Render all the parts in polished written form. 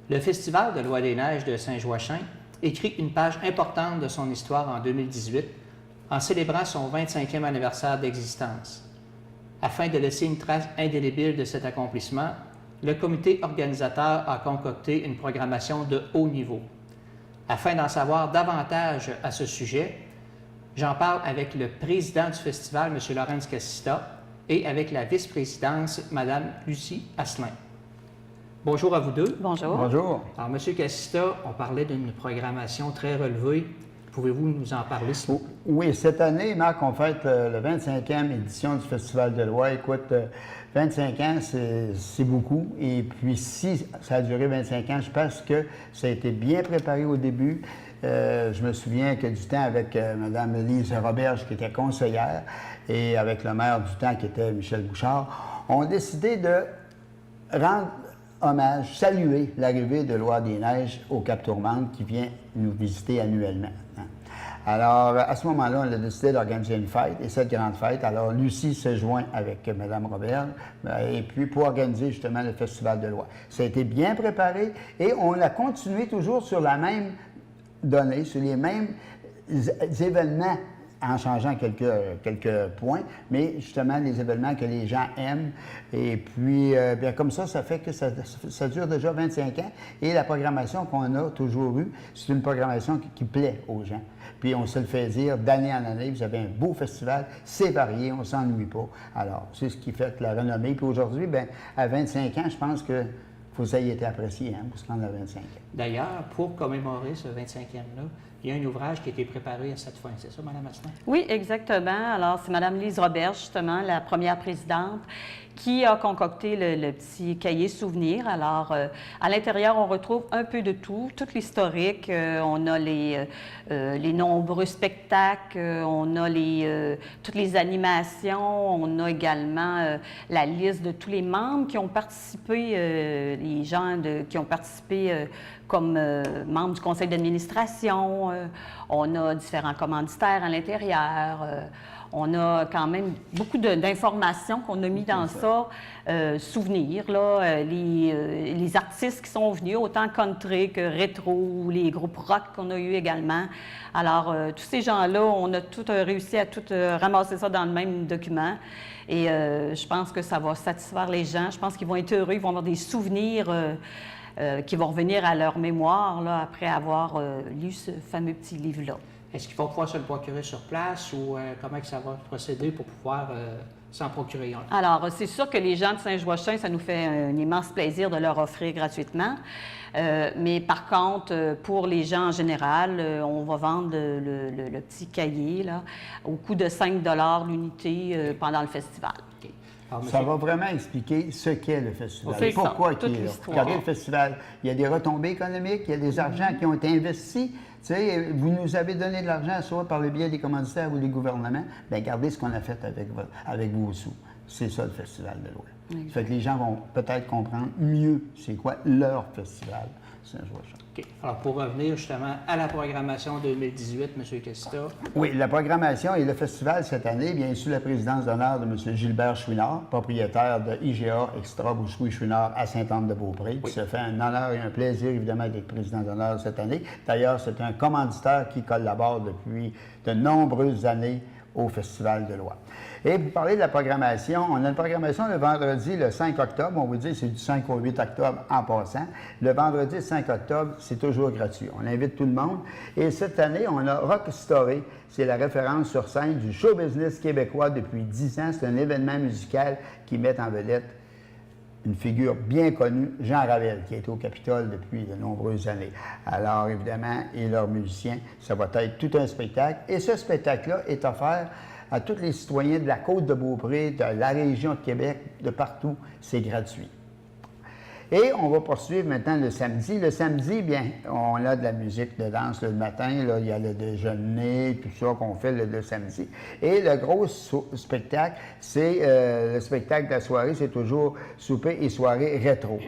Le Festival de Loi des Neiges de Saint-Joachim écrit une page importante de son histoire en 2018 en célébrant son 25e anniversaire d'existence. Afin de laisser une trace indélébile de cet accomplissement, le comité organisateur a concocté une programmation de haut niveau. Afin d'en savoir davantage à ce sujet, j'en parle avec le président du festival, M. Laurence Cassista, et avec la vice-présidente, Mme Lucie Asselin. Bonjour à vous deux. Bonjour. Bonjour. Alors, M. Cassista, on parlait d'une programmation très relevée. Pouvez-vous nous en parler, s'il vous plaît? Oui, cette année, Marc, on fête la 25e édition du Festival de Loi. Écoute, 25 ans, c'est beaucoup. Et puis, si ça a duré 25 ans, je pense que ça a été bien préparé au début. Je me souviens que du temps avec Mme Lise Roberge, qui était conseillère, et avec le maire du temps, qui était Michel Bouchard, on a décidé de rendre hommage, saluer l'arrivée de Loi des Neiges au Cap-Tourmente, qui vient nous visiter annuellement. Alors, à ce moment-là, on a décidé d'organiser une fête, et cette grande fête, alors Lucie se joint avec Mme Robert, et puis pour organiser justement le Festival de Loi. Ça a été bien préparé, et on a continué toujours sur la même donnée, sur les mêmes événements, en changeant quelques points, mais justement les événements que les gens aiment. Et puis, bien comme ça fait que ça dure déjà 25 ans. Et la programmation qu'on a toujours eue, c'est une programmation qui plaît aux gens. Puis on se le fait dire d'année en année, vous avez un beau festival, c'est varié, on ne s'ennuie pas. Alors, c'est ce qui fait la renommée. Puis aujourd'hui, bien, à 25 ans, je pense que ça ait été apprécié, hein, pour se rendre à 25 ans. D'ailleurs, pour commémorer ce 25e-là, il y a un ouvrage qui a été préparé à cette fin. C'est ça, Mme Asselin? Oui, exactement. Alors, c'est Mme Lise Robert, justement, la première présidente, qui a concocté le petit cahier souvenir. Alors, à l'intérieur, on retrouve un peu de tout l'historique. On a les nombreux spectacles, on a toutes les animations, on a également la liste de tous les membres qui ont participé, les gens qui ont participé comme membres du conseil d'administration. On a différents commanditaires à l'intérieur. On a quand même beaucoup d'informations qu'on a mis dans ça. Souvenirs, là, les artistes qui sont venus, autant country que rétro, les groupes rock qu'on a eu également. Alors, tous ces gens-là, on a réussi à tout ramasser ça dans le même document. Et je pense que ça va satisfaire les gens. Je pense qu'ils vont être heureux, ils vont avoir des souvenirs qui vont revenir à leur mémoire là, après avoir lu ce fameux petit livre-là. Est-ce qu'il faut pouvoir se le procurer sur place ou comment que ça va procéder pour pouvoir s'en procurer un? Alors, c'est sûr que les gens de Saint-Joachim, ça nous fait un immense plaisir de leur offrir gratuitement. Mais par contre, pour les gens en général, on va vendre le petit cahier là, au coût de 5 $ l'unité pendant le festival. Okay. Alors, Ça va vraiment expliquer ce qu'est le festival. C'est Pourquoi ça, toute il est là. l'histoire. Regardez le festival. Il y a des retombées économiques, il y a des argents qui ont été investis. Tu sais, vous nous avez donné de l'argent, soit par le biais des commanditaires ou des gouvernements. Bien, regardez ce qu'on a fait avec vos sous. C'est ça, le Festival de Loi. Ça fait que les gens vont peut-être comprendre mieux c'est quoi leur festival Saint-Joachim. OK. Alors, pour revenir justement à la programmation 2018, M. Cassista. Oui, la programmation et le festival cette année, bien sous la présidence d'honneur de M. Gilbert Chouinard, propriétaire de IGA Extra Boucherie-Chouinard à Sainte-Anne-de-Beaupré, qui se fait un honneur et un plaisir, évidemment, d'être président d'honneur cette année. D'ailleurs, c'est un commanditaire qui collabore depuis de nombreuses années au Festival de Loi. Et pour parler de la programmation, on a une programmation le vendredi, le 5 octobre. On vous dit c'est du 5 au 8 octobre en passant. Le vendredi 5 octobre, c'est toujours gratuit. On invite tout le monde. Et cette année, on a Rock Story. C'est la référence sur scène du show business québécois depuis 10 ans. C'est un événement musical qui met en vedette une figure bien connue, Jean Ravel, qui a été au Capitole depuis de nombreuses années. Alors, évidemment, et leurs musiciens, ça va être tout un spectacle. Et ce spectacle-là est offert à tous les citoyens de la Côte-de-Beaupré, de la région de Québec, de partout. C'est gratuit. Et on va poursuivre maintenant le samedi. Le samedi, bien, on a de la musique de danse le matin. Là, il y a le déjeuner, tout ça qu'on fait le samedi. Et le gros spectacle, c'est le spectacle de la soirée, c'est toujours souper et soirée rétro.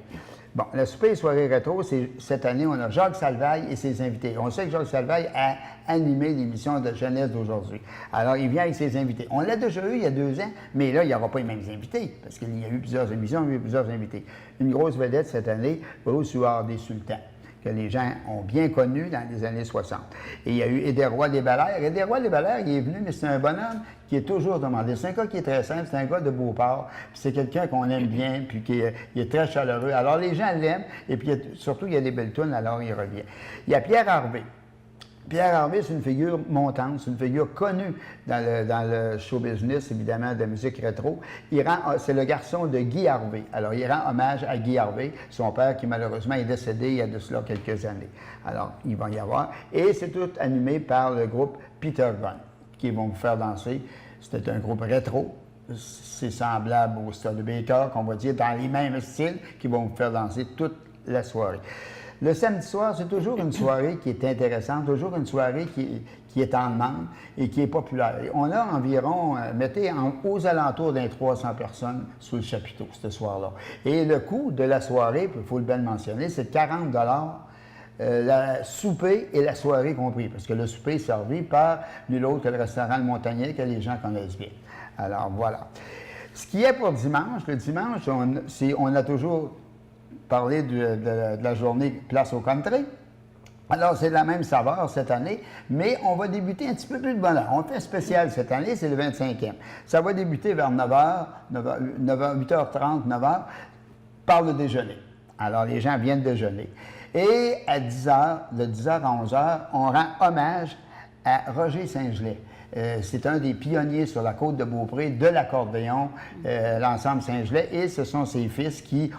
Bon, la souper et soirée rétro, cette année, on a Jacques Salvaille et ses invités. On sait que Jacques Salvaille a animé l'émission de jeunesse d'aujourd'hui. Alors, il vient avec ses invités. On l'a déjà eu il y a 2 ans, mais là, il n'y aura pas les mêmes invités, parce qu'il y a eu plusieurs émissions, il y a eu plusieurs invités. Une grosse vedette cette année, Bruce Huard des Sultans, que les gens ont bien connu dans les années 60. Et il y a eu Édérois Desbalères. Édérois Desbalères, il est venu, mais c'est un bonhomme qui est toujours demandé. C'est un gars qui est très simple, c'est un gars de Beauport, puis c'est quelqu'un qu'on aime bien, puis qui est très chaleureux. Alors, les gens l'aiment, et puis surtout, il y a des belles tunes, alors il revient. Il y a Pierre Harvey. Pierre Harvey, c'est une figure montante, c'est une figure connue dans le show business, évidemment, de musique rétro. C'est le garçon de Guy Harvey. Alors, il rend hommage à Guy Harvey, son père qui, malheureusement, est décédé il y a de cela quelques années. Alors, il va y avoir. Et c'est tout animé par le groupe Peter Gunn, qui vont vous faire danser. C'était un groupe rétro. C'est semblable au Studebaker, qu'on va dire, dans les mêmes styles, qui vont vous faire danser toute la soirée. Le samedi soir, c'est toujours une soirée qui est intéressante, toujours une soirée qui est en demande et qui est populaire. On a environ, mettez aux alentours d'un 300 personnes sous le chapiteau ce soir-là. Et le coût de la soirée, il faut le bien le mentionner, c'est 40 la souper et la soirée compris, parce que le souper est servi par nul autre que le restaurant Le Montagnier, que les gens connaissent bien. Alors, voilà. Ce qui est pour dimanche, le dimanche, on a toujours parler de la journée Place au Country. Alors, c'est la même saveur cette année, mais on va débuter un petit peu plus de bonne heure. On fait un spécial cette année, c'est le 25e. Ça va débuter vers 9h, 8h30, 9h, par le déjeuner. Alors, les gens viennent déjeuner. Et à 10h, de 10h à 11h, on rend hommage à Roger Saint-Gelais. C'est un des pionniers sur la côte de Beaupré de l'accordéon, l'ensemble Saint-Gelais, et ce sont ses fils qui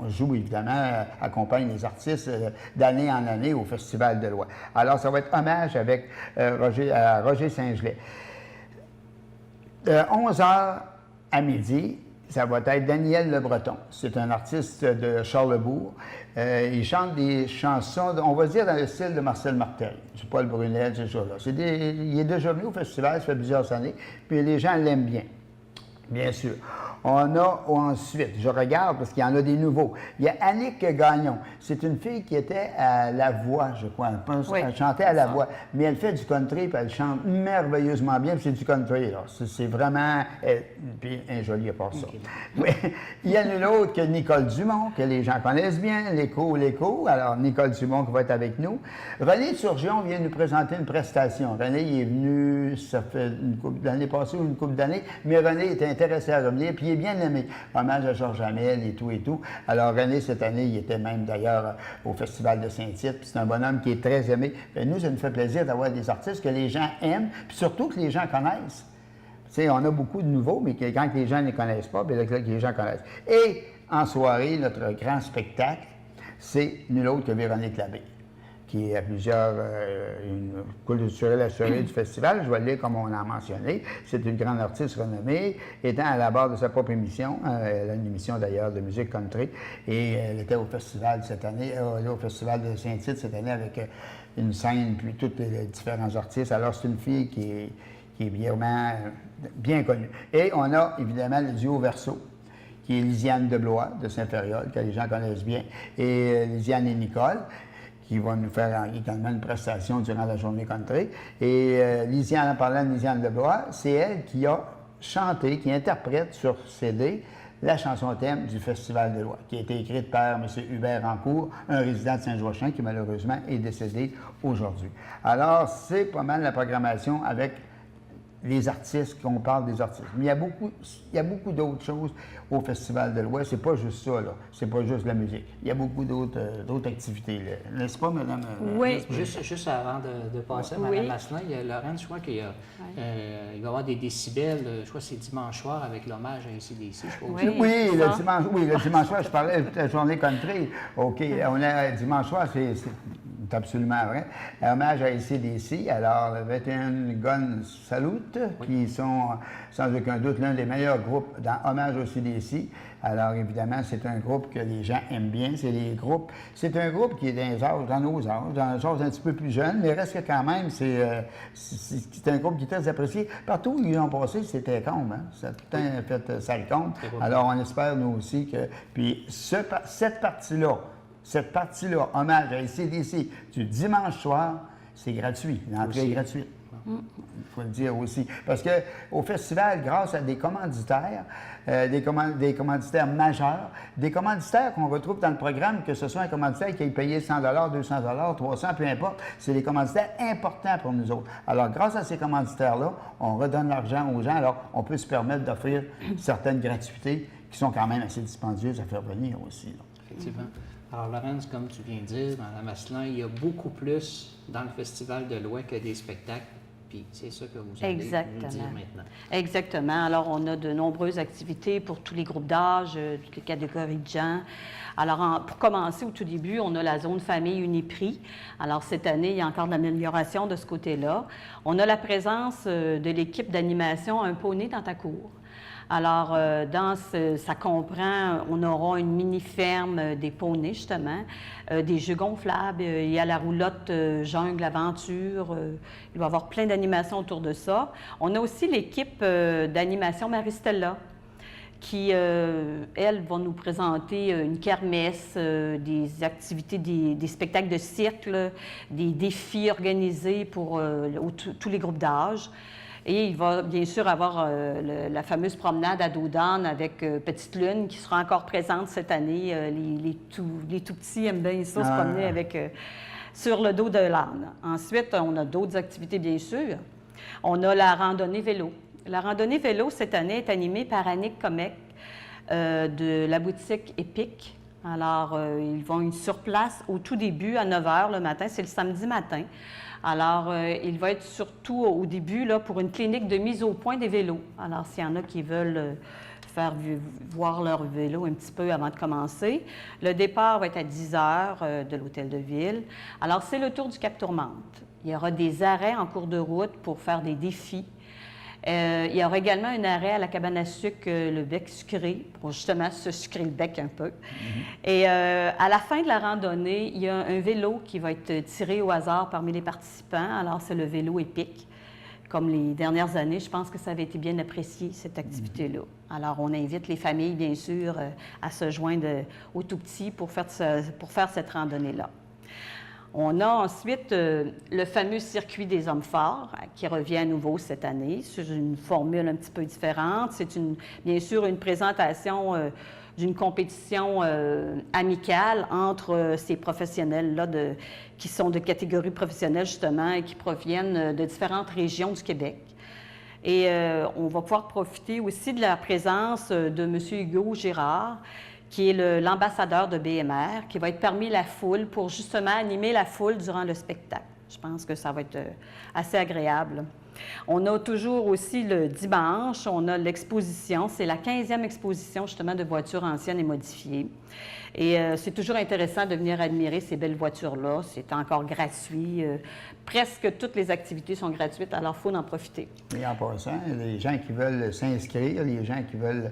jouent évidemment, accompagnent les artistes d'année en année au Festival de Loire. Alors, ça va être hommage avec Roger Saint-Gelais. De 11h à midi, ça va être Daniel Le Breton. C'est un artiste de Charlesbourg. Il chante des chansons, on va dire, dans le style de Marcel Martel. C'est Paul Brunel, ces choses-là. Il est déjà venu au festival, ça fait plusieurs années, puis les gens l'aiment bien sûr. On a ensuite, je regarde parce qu'il y en a des nouveaux. Il y a Annick Gagnon. C'est une fille qui était à la voix, je crois. Elle chantait à la voix. Mais elle fait du country, puis elle chante merveilleusement bien, puis c'est du country. C'est vraiment puis un joli à part ça. Okay. Oui. Il y a une autre que Nicole Dumont, que les gens connaissent bien, l'écho. Alors, Nicole Dumont qui va être avec nous. René Turgeon vient nous présenter une prestation. René, il est venu, ça fait l'année passée ou une couple d'années, mais René était intéressé à revenir, puis il est bien aimé. Hommage à Georges Hamel et tout. Alors, René, cette année, il était même d'ailleurs au Festival de Saint-Tite, puis c'est un bonhomme qui est très aimé. Bien, nous, ça nous fait plaisir d'avoir des artistes que les gens aiment, puis surtout que les gens connaissent. Tu sais, on a beaucoup de nouveaux, mais quand les gens ne les connaissent pas, bien là, que les gens connaissent. Et en soirée, notre grand spectacle, c'est nul autre que Véronique Labbé, qui a plusieurs une culturelle assurée du festival. Je vais le lire comme on a mentionné. C'est une grande artiste renommée, étant à la barre de sa propre émission. Elle a une émission d'ailleurs de musique country. Et elle était au festival cette année, au festival de Saint-Tite cette année avec une scène, puis tous les différents artistes. Alors c'est une fille qui est vraiment bien connue. Et on a évidemment le duo Verso, qui est Lisiane Deblois de Saint-Fériol, que les gens connaissent bien, et Lisiane et Nicole, qui vont nous faire également une prestation durant la journée country. Et Lisiane, en parlant de Lisiane Deblois, c'est elle qui a chanté, qui interprète sur CD la chanson thème du Festival de Loire, qui a été écrite par M. Hubert Rancourt, un résident de Saint-Joachim qui malheureusement est décédé aujourd'hui. Alors, c'est pas mal la programmation avec les artistes, qu'on parle des artistes. Mais il y a beaucoup d'autres choses au Festival de l'Ouest. C'est pas juste ça, là. C'est pas juste la musique. Il y a beaucoup d'autres activités, là. N'est-ce pas, Mme? Oui. Juste avant de passer à Mme Masselin, il y a Laurent, je crois qu'il va y avoir des décibels, je crois que c'est dimanche soir avec l'hommage à AC/DC, je crois. Oui, le dimanche soir, je parlais de la journée country. OK, on a dimanche soir, c'est C'est absolument vrai. Hommage à AC/DC, alors le 21 Gun Salute, qui sont sans aucun doute l'un des meilleurs groupes dans hommage au CDC. Alors évidemment, c'est un groupe que les gens aiment bien. C'est un groupe qui est dans nos âges, dans les âges un petit peu plus jeunes, mais reste que quand même, c'est un groupe qui est très apprécié. Partout où ils ont passé, c'était comble. Hein? Ça a tout le temps fait sale comble. Alors on espère, nous aussi, que... Puis cette partie-là, hommage à AC/DC, du dimanche soir, c'est gratuit. L'entrée est gratuite. Il faut le dire aussi. Parce qu'au festival, grâce à des commanditaires, des commanditaires majeurs, des commanditaires qu'on retrouve dans le programme, que ce soit un commanditaire qui ait payé 100 200 300 peu importe, c'est des commanditaires importants pour nous autres. Alors, grâce à ces commanditaires-là, on redonne l'argent aux gens. Alors, on peut se permettre d'offrir certaines gratuités qui sont quand même assez dispendieuses à faire venir aussi. Là. Effectivement. Alors, Laurence, comme tu viens de dire, dans la Masselin, il y a beaucoup plus dans le Festival de l'Ouai que des spectacles. Puis c'est ça que vous allez nous dire maintenant. Exactement. Alors, on a de nombreuses activités pour tous les groupes d'âge, toutes les catégories de gens. Alors, pour commencer, au tout début, on a la zone famille Uniprix. Alors, cette année, il y a encore de l'amélioration de ce côté-là. On a la présence de l'équipe d'animation Un poney dans ta cour. Alors, ça comprend, on aura une mini-ferme des poneys, justement, des jeux gonflables, il y a la roulotte jungle aventure, il va y avoir plein d'animations autour de ça. On a aussi l'équipe d'animation Marie-Stella, qui, elle, va nous présenter une kermesse, des activités, des spectacles de cirque, là, des défis organisés pour tous les groupes d'âge. Et il va bien sûr avoir la fameuse promenade à dos d'âne avec Petite Lune qui sera encore présente cette année. Les tout petits aiment bien ça, se promener sur le dos de l'âne. Ensuite, on a d'autres activités, bien sûr. On a la randonnée vélo. La randonnée vélo, cette année, est animée par Annick Comec de la boutique Épique. Alors, ils vont sur place au tout début, à 9 h le matin. C'est le samedi matin. Alors, il va être surtout au début là, pour une clinique de mise au point des vélos. Alors, s'il y en a qui veulent faire voir leur vélo un petit peu avant de commencer, le départ va être à 10 h de l'hôtel de ville. Alors, c'est le tour du Cap Tourmente. Il y aura des arrêts en cours de route pour faire des défis. Il y aura également un arrêt à la cabane à sucre, le bec sucré, pour justement se sucrer le bec un peu. Et à la fin de la randonnée, il y a un vélo qui va être tiré au hasard parmi les participants. Alors, c'est le vélo épique. Comme les dernières années, je pense que ça avait été bien apprécié, cette activité-là. Alors, on invite les familles, bien sûr, à se joindre aux tout-petits pour faire cette randonnée-là. On a ensuite le fameux circuit des hommes forts qui revient à nouveau cette année sur une formule un petit peu différente. C'est bien sûr une présentation d'une compétition amicale entre ces professionnels-là qui sont de catégorie professionnelle justement et qui proviennent de différentes régions du Québec. Et on va pouvoir profiter aussi de la présence de M. Hugo Girard, qui est l'ambassadeur de BMR, qui va être parmi la foule pour justement animer la foule durant le spectacle. Je pense que ça va être assez agréable. On a toujours aussi le dimanche, on a l'exposition. C'est la 15e exposition justement de voitures anciennes et modifiées. Et c'est toujours intéressant de venir admirer ces belles voitures-là. C'est encore gratuit. Presque toutes les activités sont gratuites, alors il faut en profiter. Et en passant, les gens qui veulent s'inscrire, les gens qui veulent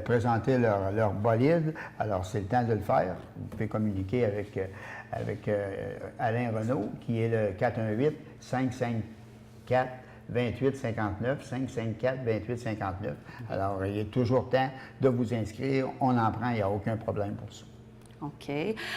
présenter leur bolide, alors c'est le temps de le faire. Vous pouvez communiquer avec Alain Renaud, qui est le 418-554 2859, 554 2859. Alors, il est toujours temps de vous inscrire. On en prend, il n'y a aucun problème pour ça. OK.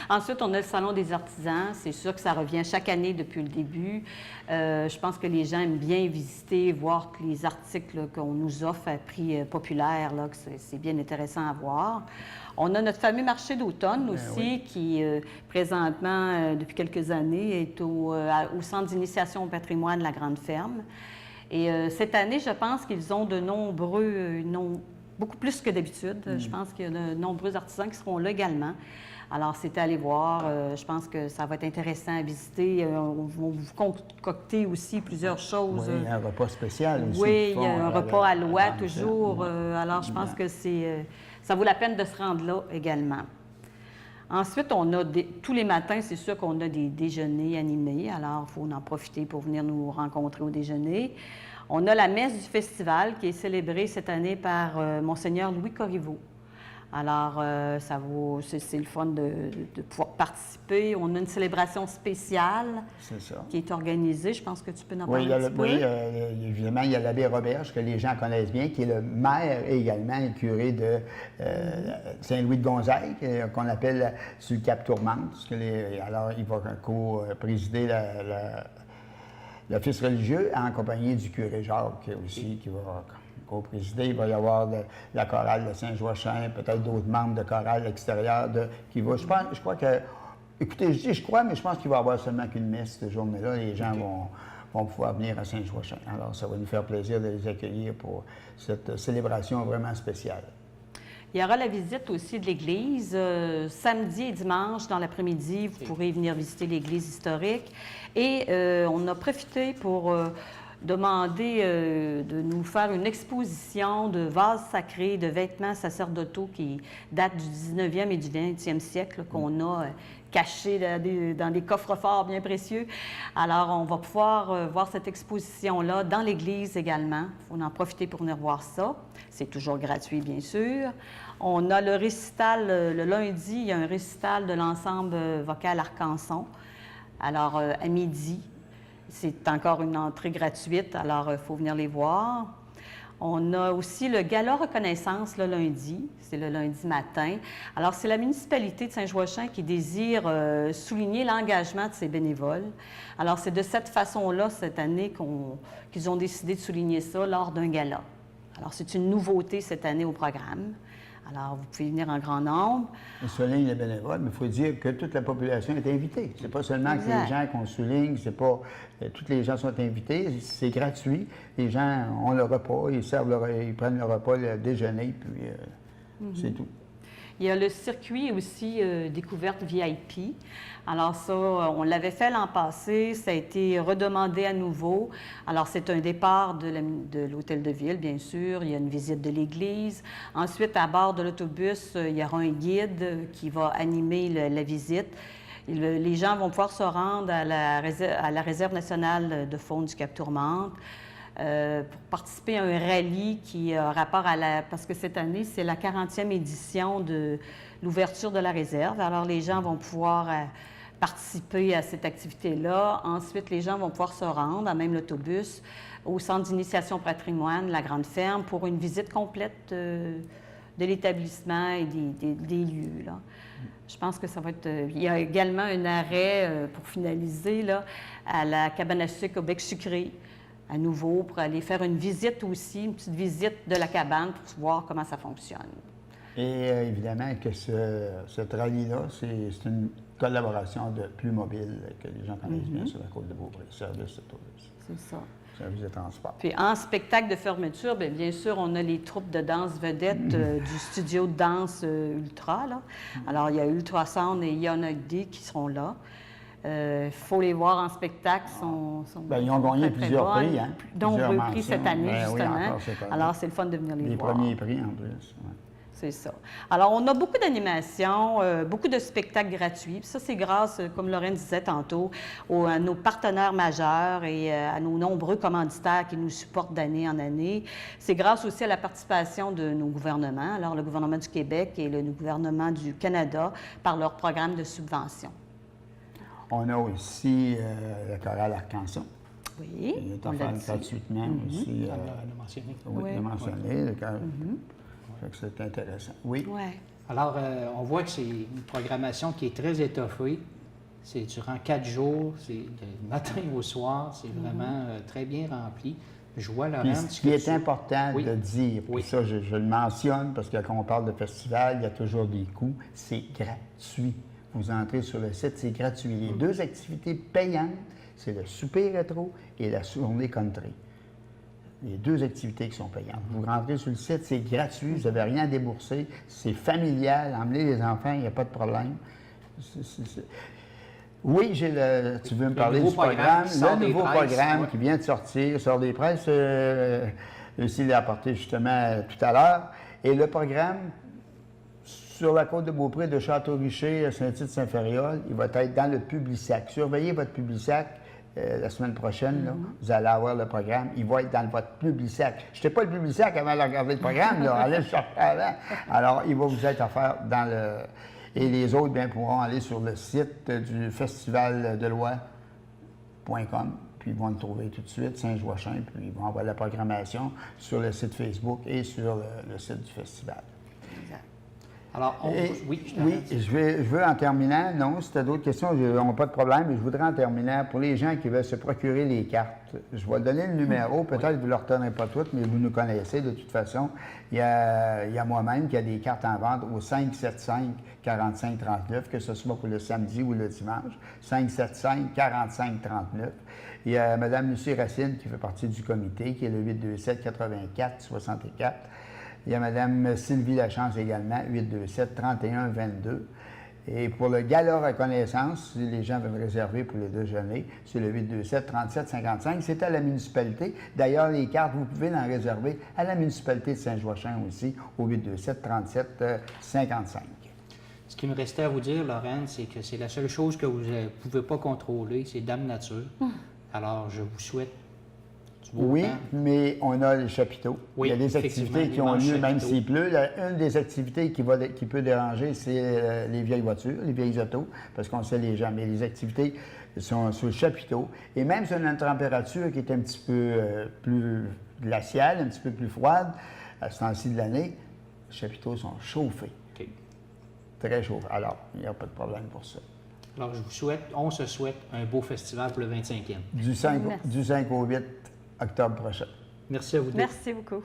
Ensuite, on a le Salon des artisans. C'est sûr que ça revient chaque année depuis le début. Je pense que les gens aiment bien visiter, voir que les articles qu'on nous offre à prix populaire, là, que c'est bien intéressant à voir. On a notre fameux marché d'automne aussi, qui présentement, depuis quelques années, est au Centre d'initiation au patrimoine de la Grande Ferme. Et cette année, je pense qu'ils ont beaucoup plus que d'habitude. Je pense qu'il y a de nombreux artisans qui seront là également. Alors, c'est à aller voir. Je pense que ça va être intéressant à visiter. On va vous concocter aussi plusieurs choses. Oui, il y a un repas spécial aussi. Oui, il y a un repas à l'Ouai toujours. Alors, je pense que ça vaut la peine de se rendre là également. Ensuite, tous les matins, c'est sûr qu'on a des déjeuners animés, alors il faut en profiter pour venir nous rencontrer au déjeuner. On a la messe du festival qui est célébrée cette année par Monseigneur Louis Corriveau. Alors, c'est le fun de pouvoir participer. On a une célébration spéciale qui est organisée. Je pense que tu peux en parler un petit peu. Oui, évidemment, il y a l'abbé Roberge, que les gens connaissent bien, qui est le maire et également le curé de Saint-Louis de Gonzague, qu'on appelle sur le Cap Tourmente. Alors, il va co-présider l'office religieux en compagnie du curé Jacques aussi, qui va co-présider. Il va y avoir la chorale de Saint-Joachim, peut-être d'autres membres de chorale extérieure qui va. Je crois que. Écoutez, je dis je crois, mais je pense qu'il va y avoir seulement qu'une messe cette journée-là. Les gens vont pouvoir venir à Saint-Joachim. Alors, ça va nous faire plaisir de les accueillir pour cette célébration vraiment spéciale. Il y aura la visite aussi de l'église. Samedi et dimanche, dans l'après-midi, vous pourrez venir visiter l'église historique. Et on a profité pour demander de nous faire une exposition de vases sacrés, de vêtements sacerdotaux qui datent du 19e et du 20e siècle, qu'on a cachés dans des coffres-forts bien précieux. Alors, on va pouvoir voir cette exposition-là dans l'église également. Il faut en profiter pour venir voir ça. C'est toujours gratuit, bien sûr. On a le récital, le lundi, il y a un récital de l'ensemble vocal Arcanson. Alors, à midi, c'est encore une entrée gratuite, alors il faut venir les voir. On a aussi le gala reconnaissance le lundi, c'est le lundi matin. Alors, c'est la municipalité de Saint-Joachim qui désire souligner l'engagement de ses bénévoles. Alors, c'est de cette façon-là, cette année, qu'ils ont décidé de souligner ça lors d'un gala. Alors, c'est une nouveauté cette année au programme. Alors, vous pouvez venir en grand nombre. On souligne les bénévoles, mais il faut dire que toute la population est invitée. C'est pas seulement que les gens qu'on souligne, c'est pas... Tous les gens sont invités, c'est gratuit. Les gens ont le repas, ils prennent le repas, le déjeuner, puis c'est tout. Il y a le circuit aussi découverte VIP. Alors ça, on l'avait fait l'an passé, ça a été redemandé à nouveau. Alors c'est un départ de l'hôtel de ville, bien sûr, il y a une visite de l'église. Ensuite, à bord de l'autobus, il y aura un guide qui va animer la visite. Les gens vont pouvoir se rendre à la réserve nationale de faune du Cap Tourmente. Pour participer à un rallye qui a rapport parce que cette année, c'est la 40e édition de l'ouverture de la réserve. Alors, les gens vont pouvoir participer à cette activité-là. Ensuite, les gens vont pouvoir se rendre, à même l'autobus, au Centre d'initiation patrimoine, la Grande Ferme, pour une visite complète de l'établissement et des lieux, là. Je pense que ça va être... il y a également un arrêt, pour finaliser, là, à la cabane à sucre au Bec Sucré, à nouveau, pour aller faire une visite aussi, une petite visite de la cabane pour voir comment ça fonctionne. Et évidemment que ce rallye-là, c'est une collaboration de Plus Mobile, que les gens connaissent bien sur la Côte-de-Beaupré, service de tourisme. C'est ça. Service de transport. Puis en spectacle de fermeture, bien sûr, on a les troupes de danse vedettes du studio de danse Ultra, là. Alors, il y a Ultrasound et Yonagdi qui seront là. Il faut les voir en spectacle. Ils ont gagné plusieurs prix. Hein? Nombreux prix cette année, justement. Oui, cette année. Alors, c'est le fun de venir les voir. Les premiers prix, en plus. Ouais. C'est ça. Alors, on a beaucoup d'animations, beaucoup de spectacles gratuits. Puis ça, c'est grâce, comme Lorraine disait tantôt, à nos partenaires majeurs et à nos nombreux commanditaires qui nous supportent d'année en année. C'est grâce aussi à la participation de nos gouvernements, alors le gouvernement du Québec et le gouvernement du Canada, par leur programme de subvention. On a aussi le chorale Arcanson. Oui, il est offert gratuitement aussi. Oui, le mentionné. Le chorale. C'est intéressant. Oui. Ouais. Alors, on voit que c'est une programmation qui est très étoffée. C'est durant 4 jours, c'est du matin au soir. C'est vraiment très bien rempli. Je vois, Laurent, ce qui est important de dire, puis ça, je le mentionne, parce que quand on parle de festival, il y a toujours des coûts, c'est gratuit. Vous entrez sur le site, c'est gratuit. Les deux activités payantes, c'est le souper rétro et la journée country. Les deux activités qui sont payantes. Vous rentrez sur le site, c'est gratuit, vous n'avez rien à débourser, c'est familial, emmenez les enfants, il n'y a pas de problème. Oui, tu veux me parler du programme? Le nouveau programme qui vient de sortir, sort des presses, Lucie l'a apporté justement tout à l'heure. Et le programme sur la côte de Beaupré, de Château-Richer, Saint-Tite-Saint-Ferréol. Il va être dans le Publisac. Surveillez votre Publisac. La semaine prochaine, là, vous allez avoir le programme. Il va être dans votre Publisac. Je n'étais pas le Publisac avant de regarder le programme. Là. Allez le chercher avant. Alors, il va vous être offert dans le... Et les autres bien, pourront aller sur le site du festivaldelois.com. Puis ils vont le trouver tout de suite, Saint-Joachim. Puis ils vont avoir la programmation sur le site Facebook et sur le site du festival. Alors, oui, je veux en terminant, non, si tu as d'autres questions, on n'a pas de problème, mais je voudrais en terminant, pour les gens qui veulent se procurer les cartes, je vais donner le numéro, peut-être que vous ne le retenez pas toutes, mais vous nous connaissez de toute façon. Il y a moi-même qui a des cartes en vente au 575-4539, que ce soit pour le samedi ou le dimanche, 575-4539. Il y a Mme Lucie Racine qui fait partie du comité, qui est le 827-84-64. Il y a Mme Sylvie Lachance également, 827-3122. Et pour le gala reconnaissance, si les gens veulent réserver pour le déjeuner, c'est le 827-3755. C'est à la municipalité. D'ailleurs, les cartes, vous pouvez en réserver à la municipalité de Saint-Joachim aussi, au 827-3755. Ce qui me restait à vous dire, Lorraine, c'est que c'est la seule chose que vous ne pouvez pas contrôler, c'est Dame Nature. Alors, je vous souhaite du beau temps. Mais on a les chapiteaux. Oui, il y a des activités qui ont lieu même s'il pleut. Une des activités qui peut déranger, c'est les vieilles voitures, les vieilles autos, parce qu'on sait les gens. Mais les activités sont sur le chapiteau. Et même sur une température qui est un petit peu plus glaciale, un petit peu plus froide, à ce temps-ci de l'année, les chapiteaux sont chauffés. OK. Très chauffés. Alors, il n'y a pas de problème pour ça. Alors, on se souhaite un beau festival pour le 25e. Du 5 au 8 octobre prochain. Merci à vous deux. Merci beaucoup.